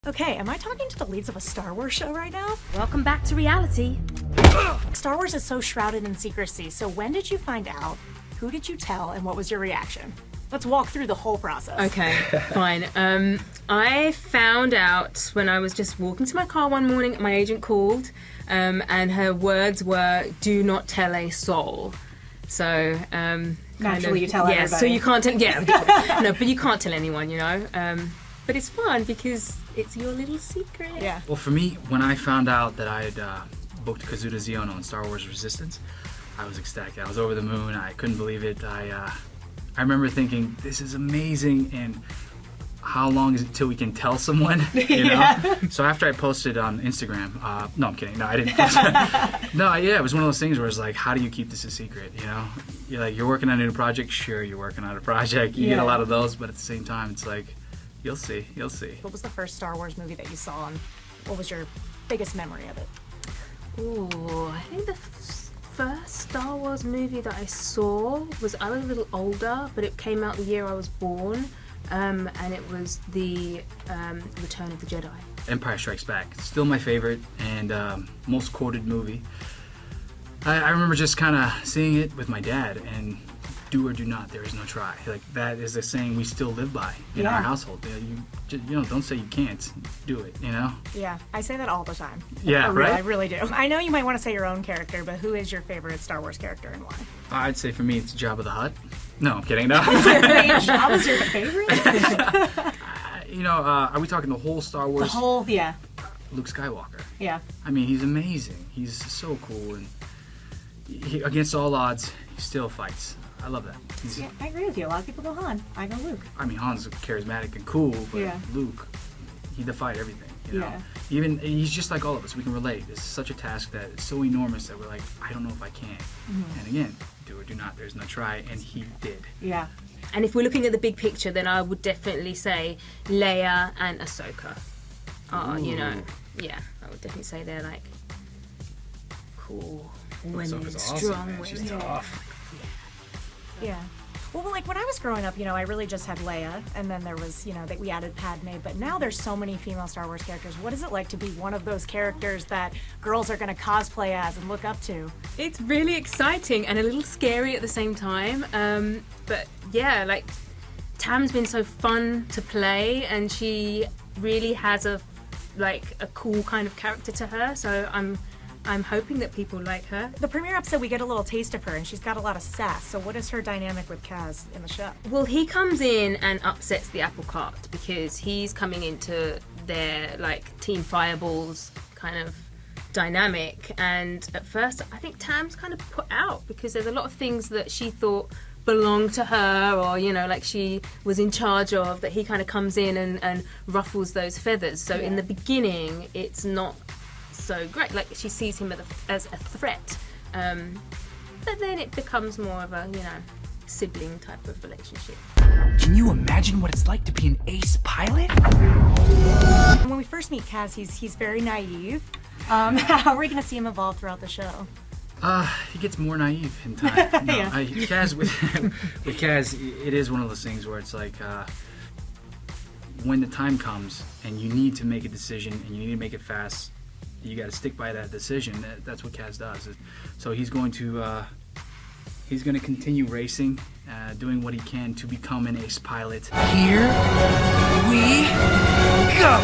Okay, am I talking to the leads of a Star Wars show right now? Welcome back to reality. Star Wars is so shrouded in secrecy, so when did you find out? Who did you tell, and what was your reaction? Let's walk through the whole process. Okay, fine. I found out when I was just walking to my car one morning, my agent called, and her words were, "Do not tell a soul." So, Naturally, you tell everybody. So you can't tell, no, but you can't tell anyone, you know. But it's fun because it's your little secret. Yeah. Well, for me, when I found out that I had booked Kazuda Xiono on Star Wars Resistance, I was ecstatic. I was over the moon. I couldn't believe it. I remember thinking, this is amazing, and how long is it till we can tell someone? You know? Yeah. So after I posted on Instagram, no, I'm kidding. No, I didn't post it. No, yeah, it was one of those things where it's like, how do you keep this a secret, you know? You're working on a new project? Sure, you're working on a project. You get a lot of those, but at the same time, it's like, you'll see. What was the first Star Wars movie that you saw, and what was your biggest memory of it? Ooh, I think the first Star Wars movie that I saw was, I was a little older, but it came out the year I was born, and it was the Return of the Jedi. Empire Strikes Back. Still my favorite and most quoted movie. I remember just kind of seeing it with my dad, and do or do not, there is no try. Like, that is a saying we still live by in our household. You know, don't say you can't, do it, you know? Yeah, I say that all the time. Yeah, right? I really do. I know you might want to say your own character, but who is your favorite Star Wars character and why? I'd say for me it's Jabba the Hutt. No, I'm kidding. No. That was your favorite? You know, are we talking the whole Star Wars? The whole, yeah. Luke Skywalker. Yeah. I mean, he's amazing. He's so cool, and against all odds, he still fights. I love that. Yeah, I agree with you. A lot of people go Han. I go Luke. I mean, Han's charismatic and cool, but Luke, he defied everything. You know? Yeah. Even he's just like all of us. We can relate. It's such a task that it's so enormous that we're like, I don't know if I can. And again, do or do not. There's no try, and he did. Yeah. And if we're looking at the big picture, then I would definitely say Leia and Ahsoka. You know, yeah, I would definitely say they're like cool women, Ahsoka's strong awesome, man. women. She's tough. Yeah. Well, like when I was growing up, you know, I really just had Leia, and then there was, you know, that we added Padme, but now there's so many female Star Wars characters. What is it like to be one of those characters that girls are going to cosplay as and look up to? It's really exciting and a little scary at the same time. But yeah, like Tam's been so fun to play, and she really has a cool kind of character to her. So I'm hoping that people like her. The premiere episode, we get a little taste of her, and she's got a lot of sass. So what is her dynamic with Kaz in the show? Well, he comes in and upsets the apple cart because he's coming into their like Team Fireballs kind of dynamic, and at first I think Tam's kind of put out because there's a lot of things that she thought belonged to her, or you know, like she was in charge of, that he kind of comes in and ruffles those feathers. So in the beginning it's not so great, like she sees him as a threat, but then it becomes more of a, you know, sibling type of relationship. Can you imagine what it's like to be an ace pilot? When we first meet Kaz, he's very naive. How are we going to see him evolve throughout the show? He gets more naive in time. No, Kaz, with Kaz, it is one of those things where it's like, when the time comes and you need to make a decision and you need to make it fast, you got to stick by that decision. That's what Kaz does. So he's going to continue racing, doing what he can to become an ace pilot. Here we go!